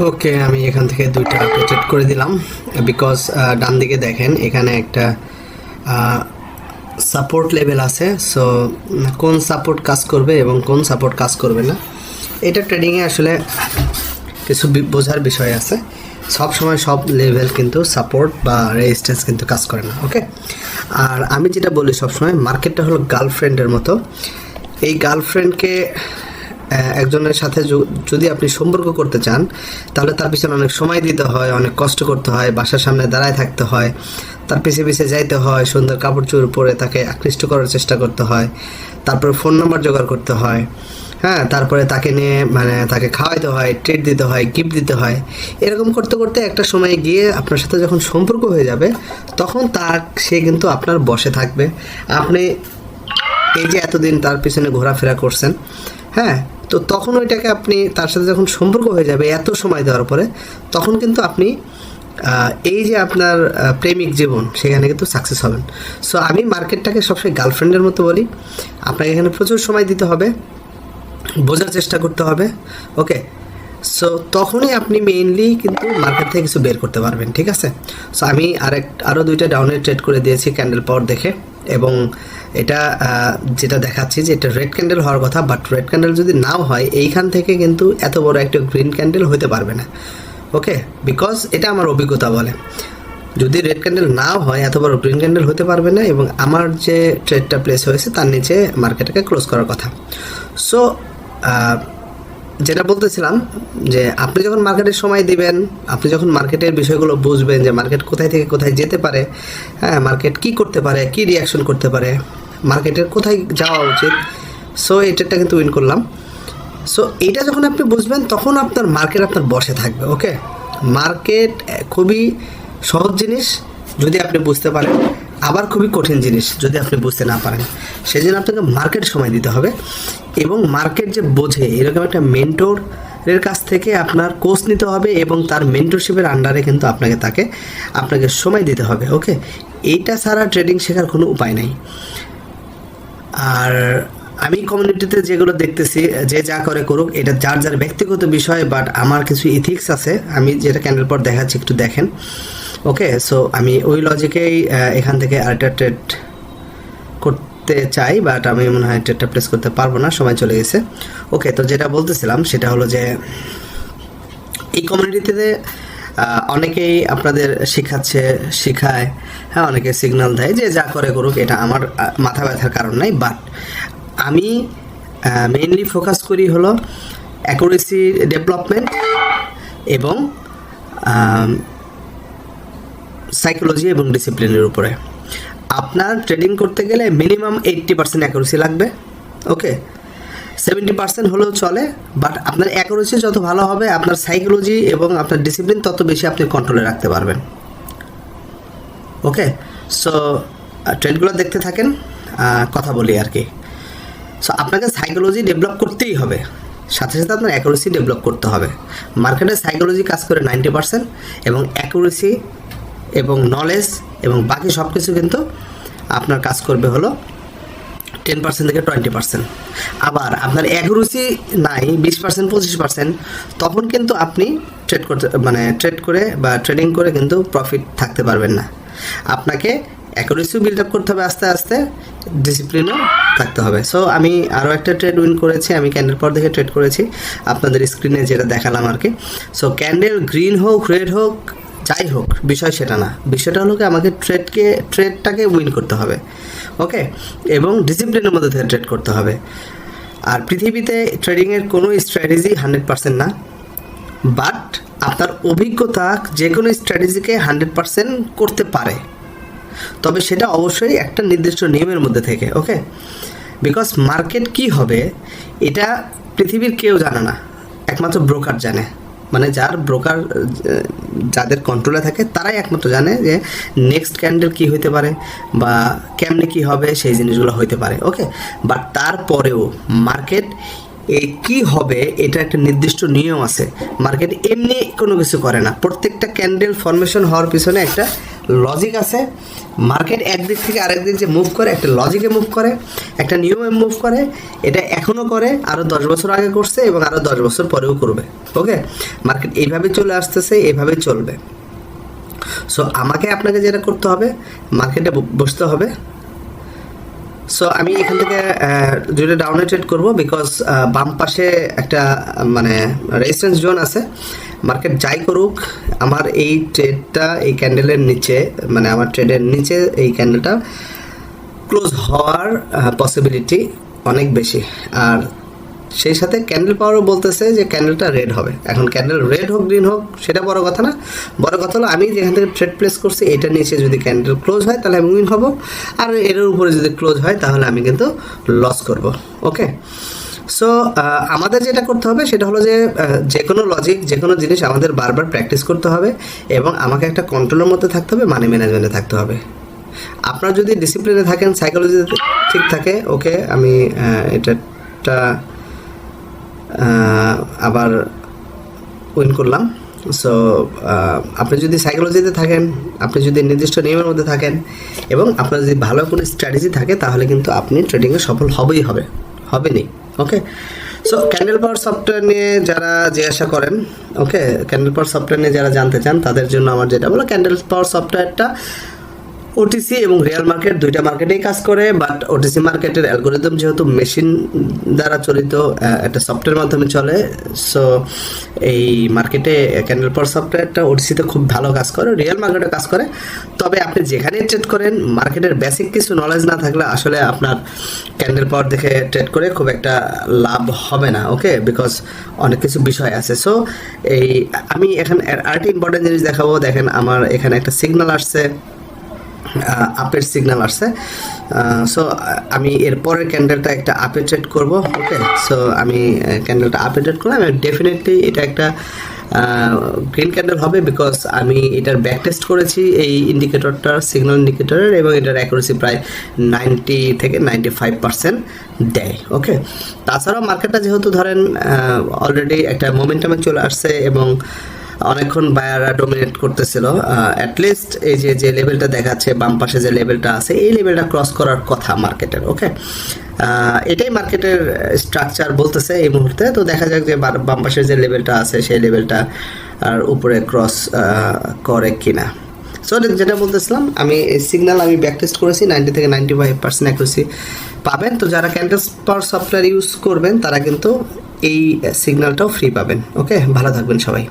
ওকে, আমি এখান থেকে দুইটা রোটেট করে দিলাম বিকজ ডান দিকে দেখেন এখানে একটা সাপোর্ট লেভেল আছে। সো কোন সাপোর্ট কাজ করবে এবং কোন সাপোর্ট কাজ করবে না, এটা ট্রেডিংয়ে আসলে কিছু বোঝার বিষয় আছে। সব সময় সব লেভেল কিন্তু সাপোর্ট বা রেজিস্ট্যান্স কিন্তু কাজ করে না। ওকে, আর আমি যেটা বলি সবসময়, মার্কেটটা হলো গার্লফ্রেন্ডের মতো। এই গার্লফ্রেন্ডকে একজনের সাথে যদি আপনি সম্পর্ক করতে চান, তাহলে তার পিছনে অনেক সময় দিতে হয়, অনেক কষ্ট করতে হয়, বাসার সামনে দাঁড়ায় থাকতে হয়, তার পিছে পিছে যাইতে হয়, সুন্দর কাপড় চোপড় পরে তাকে আকৃষ্ট করার চেষ্টা করতে হয়, তারপর ফোন নাম্বার জোগাড় করতে হয়, হ্যাঁ, তারপরে তাকে নিয়ে তাকে খাওয়াইতে হয়, ট্রিট দিতে হয়, গিফট দিতে হয়। এরকম করতে করতে একটা সময় গিয়ে আপনার সাথে যখন সম্পর্ক হয়ে যাবে, তখন সে কিন্তু আপনার বশে থাকবে। আপনি এই যে এতদিন তার পিছনে ঘোরাফেরা করছেন, হ্যাঁ, তো তখন ওইটাকে আপনি তার সাথে যখন সম্পর্ক হয়ে যাবে এত সময় দেওয়ার পরে, তখন কিন্তু আপনি এই যে আপনার প্রেমিক জীবন, সেখানে কিন্তু সাকসেস হবেন। সো আমি মার্কেটটাকে সবসময় গার্লফ্রেন্ডের মতো বলি। আপনাকে এখানে প্রচুর সময় দিতে হবে, বোঝার চেষ্টা করতে হবে। ওকে, সো তখনই আপনি মেইনলি কিন্তু মার্কেট থেকে কিছু বের করতে পারবেন। ঠিক আছে, সো আমি আরও দুইটা ডাউনে ট্রেড করে দিয়েছি ক্যান্ডেল পাওয়ার দেখে, এবং এটা যেটা দেখাচ্ছি যে এটা রেড ক্যান্ডেল হওয়ার কথা, বাট রেড ক্যান্ডেল যদি নাও হয়, এইখান থেকে কিন্তু এত বড় একটা গ্রিন ক্যান্ডেল হতে পারবে না। ওকে, বিকজ এটা আমার অভিজ্ঞতা বলে, যদি রেড ক্যান্ডেল নাও হয় এত বড় গ্রিন ক্যান্ডেল হতে পারবে না, এবং আমার যে ট্রেডটা প্লেস হয়েছে তার নিচে মার্কেটটাকে ক্লোজ করার কথা। সো যেটা বলতেছিলাম, যে আপনি যখন মার্কেটের সময় দিবেন, আপনি যখন মার্কেটের বিষয়গুলো বুঝবেন যে মার্কেট কোথায় থেকে কোথায় যেতে পারে, হ্যাঁ, মার্কেট কি করতে পারে, কি রিয়াকশন করতে পারে, মার্কেটের কোথায় যাওয়া উচিত, সো এটাটা কিন্তু উইন করলাম। সো এইটা যখন আপনি বুঝবেন, তখন আপনার মার্কেট আপনার বসে থাকবে। ওকে, মার্কেট খুবই সহজ জিনিস যদি আপনি বুঝতে পারেন, আবার খুবই কঠিন জিনিস যদি আপনি বুঝতে না পারেন। সেই জন্য আপনাকে মার্কেট সময় দিতে হবে, এবং মার্কেট যে বোঝে এরকম একটা মেন্টরের কাছ থেকে আপনার কোর্স নিতে হবে, এবং তার মেন্টরশিপের আন্ডারে কিন্তু আপনাকে সময় দিতে হবে। ওকে, এইটা ছাড়া ট্রেডিং শেখার কোনো উপায় নাই। আর আমি কমিউনিটিতে যেগুলো দেখতেছি, যে যা করে করুক, এটা যার যার ব্যক্তিগত বিষয়, বাট আমার কিছু ইথিক্স আছে। আমি যেটা ক্যান্ডেল পর দেখাচ্ছি, একটু দেখেন। ওকে, সো আমি ওই লজিকেই এখান থেকে আরেকটা ট্রেড করতে চাই, বাট আমি মনে হয় ট্রেডটা প্লেস করতে পারবো না, সময় চলে গেছে। ওকে, তো যেটা বলতেছিলাম সেটা হলো যে এই কমিউনিটিতে অনেকেই আপনাদের শেখায়, হ্যাঁ, অনেকে সিগন্যাল দেয়, যে যা করে করুক, এটা আমার মাথা ব্যথার কারণ নাই। বাট আমি মেইনলি ফোকাস করি হলো অ্যাকুরেসি ডেভেলপমেন্ট এবং সাইকোলজি এবং ডিসিপ্লিনের উপরে। আপনার ট্রেডিং করতে গেলে মিনিমাম 80% অ্যাকুরেসি লাগবে। ওকে, 70% হলেও চলে, বাট আপনার অ্যাকুরেসি যত ভালো হবে, আপনার সাইকোলজি এবং আপনার ডিসিপ্লিন তত বেশি আপনি কন্ট্রোলে রাখতে পারবেন। ওকে, সো ট্রেডগুলো দেখতে থাকেন, কথা বলি আর কি। সো আপনাকে সাইকোলজি ডেভেলপ করতেই হবে, সাথে সাথে আপনার অ্যাকুরেসি ডেভেলপ করতে হবে। মার্কেটে সাইকোলজি কাজ করে 90%, এবং অ্যাকুরেসি এবং নলেজ এবং বাকি সব কিছু কিন্তু আপনার কাজ করবে হলো 10% থেকে 20%। আবার আপনার অ্যাকুরেসি নাই 20% 25%, তখন কিন্তু আপনি ট্রেড করে বা ট্রেডিং করে কিন্তু প্রফিট থাকতে পারবেন না। আপনাকে অ্যাকুরেসিও বিল্ড আপ করতে হবে, আস্তে আস্তে ডিসিপ্লিনও থাকতে হবে। সো আমি আরও একটা ট্রেড উইন করেছি, আমি ক্যান্ডেল পর দেখে ট্রেড করেছি, আপনাদের স্ক্রিনে যেটা দেখালাম আর কি। সো ক্যান্ডেল গ্রিন হোক, রেড হোক, যাই হোক, বিষয় সেটা না, বিষয়টা হলো কি আমাকে ট্রেডটাকে উইন করতে হবে। ওকে, এবং ডিসিপ্লিনের মধ্যে থেকে ট্রেড করতে হবে। আর পৃথিবীতে ট্রেডিংয়ের কোনো স্ট্র্যাটেজি 100% না, বাট আপনার অভিজ্ঞতা যে কোনো স্ট্র্যাটেজিকে 100% করতে পারে, তবে সেটা অবশ্যই একটা নির্দিষ্ট নিয়মের মধ্যে থেকে। ওকে, বিকজ মার্কেট কি হবে এটা পৃথিবীর কেউ জানে না, একমাত্র ব্রোকার জানে। মানে যাদের কন্ট্রোলে থাকে তারাই একমাত্র জানে যে নেক্সট ক্যান্ডেল কি হইতে পারে বা কেমনে কি হবে, সেই জিনিসগুলো হইতে পারে। ওকে, বাট তারপরেও মার্কেট কি হবে এটা একটা নির্দিষ্ট নিয়ম আছে। মার্কেট এমনি কোনো কিছু করে না, প্রত্যেকটা ক্যান্ডেল ফরমেশন হওয়ার পিছনে একটা লজিক আছে। মার্কেট একদিক থেকে আরেক দিক যে মুভ করে, একটা লজিকে মুভ করে, একটা নিয়মে মুভ করে। এটা এখনও করে, আরও 10 বছর আগে করছে এবং আরও 10 বছর পরেও করবে। ওকে, মার্কেট এইভাবে চলে আসতেছে, এইভাবেই চলবে। সো আমাকে আপনাকে যেটা করতে হবে, মার্কেটে বসতে হবে। সো আমি এখান থেকে দুইটা ডাউনে ট্রেড করবো, বিকজ বাম পাশে একটা মানে রেজিস্ট্যান্স জোন আছে। মার্কেট যাই করুক, আমার এই ট্রেডটা এই ক্যান্ডেলের নিচে, মানে আমার ট্রেডের নিচে এই ক্যান্ডেলটা ক্লোজ হওয়ার পসিবিলিটি অনেক বেশি। আর সেই সাথে ক্যান্ডেল পাওয়ারও বলতেছে যে ক্যান্ডেলটা রেড হবে। এখন ক্যান্ডেল রেড হোক গ্রিন হোক সেটা বড় কথা না, বড় কথা হলো আমি যেখান থেকে ট্রেড প্লেস করছি এটার নিচে যদি ক্যান্ডেল ক্লোজ হয় তাহলে আমি উইন হব, আর এর উপরে যদি ক্লোজ হয় তাহলে আমি কিন্তু লস করব। ওকে, সো আমাদের যেটা করতে হবে সেটা হলো যে যে কোনো লজিক, যে কোনো জিনিস আমাদের বারবার প্র্যাকটিস করতে হবে এবং আমাকে একটা কন্ট্রোলের মধ্যে থাকতে হবে, মানি ম্যানেজমেন্টে থাকতে হবে। আপনার যদি ডিসিপ্লিনে থাকেন, সাইকোলজি ঠিক থাকে, ওকে আমি এটা আবার উইন করলাম। সো আপনি যদি সাইকোলজিতে থাকেন, আপনি যদি নির্দিষ্ট নিয়মের মধ্যে থাকেন এবং আপনার যদি ভালো কোনো স্ট্র্যাটেজি থাকে তাহলে কিন্তু আপনি ট্রেডিংয়ে সফল হবেনি। ওকে, সো ক্যান্ডেল পাওয়ার সফটওয়্যার নিয়ে যারা জিজ্ঞাসা করেন, ওকে, ক্যান্ডেল পাওয়ার সফটওয়্যার নিয়ে যারা জানতে চান তাদের জন্য আমার যেটা বলো, ক্যান্ডেল পাওয়ার সফটওয়্যারটা ওটিসি এবং রিয়েল মার্কেট দুইটা মার্কেটেই কাজ করে। বাট ওটিসি মার্কেটের অ্যালগোরিদম যেহেতু মেশিন দ্বারা চালিত একটা সফটওয়্যার মাধ্যমে চলে, সো এই মার্কেটে ক্যান্ডেল পাওয়ার সফটওয়্যারটা ওটিসিতে খুব ভালো কাজ করে, রিয়েল মার্কেটে কাজ করে। তবে আপনি যেখানেই ট্রেড করেন, মার্কেটের বেসিক কিছু নলেজ না থাকলে আসলে আপনার ক্যান্ডেল পাওয়ার দেখে ট্রেড করে খুব একটা লাভ হবে না। ওকে, বিকজ অনেক কিছু বিষয় আছে। সো এই আমি এখানে আরেকটা ইম্পর্টেন্ট জিনিস দেখাবো। দেখেন আমার এখানে একটা সিগন্যাল আসছে, আপের সিগন্যাল আসছে। সো আমি এরপরের ক্যান্ডেলটা একটা আপে ট্রেড করব। ওকে, সো আমি ক্যান্ডেলটা আপে ট্রেড করলাম। ডেফিনেটলি এটা একটা গ্রিন ক্যান্ডেল হবে, বিকজ আমি এটার ব্যাক টেস্ট করেছি এই ইন্ডিকেটরটার, সিগন্যাল ইন্ডিকেটরের, এবং এটার অ্যাকুরেসি প্রায় 90 থেকে 95% দেয়। ওকে, তাছাড়াও মার্কেটটা যেহেতু ধরেন অলরেডি একটা মোমেন্টামে চলে আসছে এবং অনেকক্ষণ বায়াররা ডোমিনেট করতেছিল, অ্যাটলিস্ট এই যে লেভেলটা দেখাচ্ছে বাম পাশে যে লেভেলটা আছে, এই লেভেলটা ক্রস করার কথা মার্কেটের। ওকে, এটাই মার্কেটের স্ট্রাকচার বলতেছে এই মুহূর্তে। তো দেখা যাক যে বাম পাশে যে লেভেলটা আছে সেই লেভেলটা আর উপরে ক্রস করে কিনা। সো যেটা বলতেছিলাম, আমি এই সিগন্যাল আমি ব্যাক টেস্ট করেছি, 90 থেকে 95% অ্যাকুরেসি পাবেন। তো যারা ক্যান্ডেল পাওয়ার সফটওয়্যার ইউজ করবেন তারা কিন্তু এই সিগন্যালটাও ফ্রি পাবেন। ওকে, ভালো থাকবেন সবাই।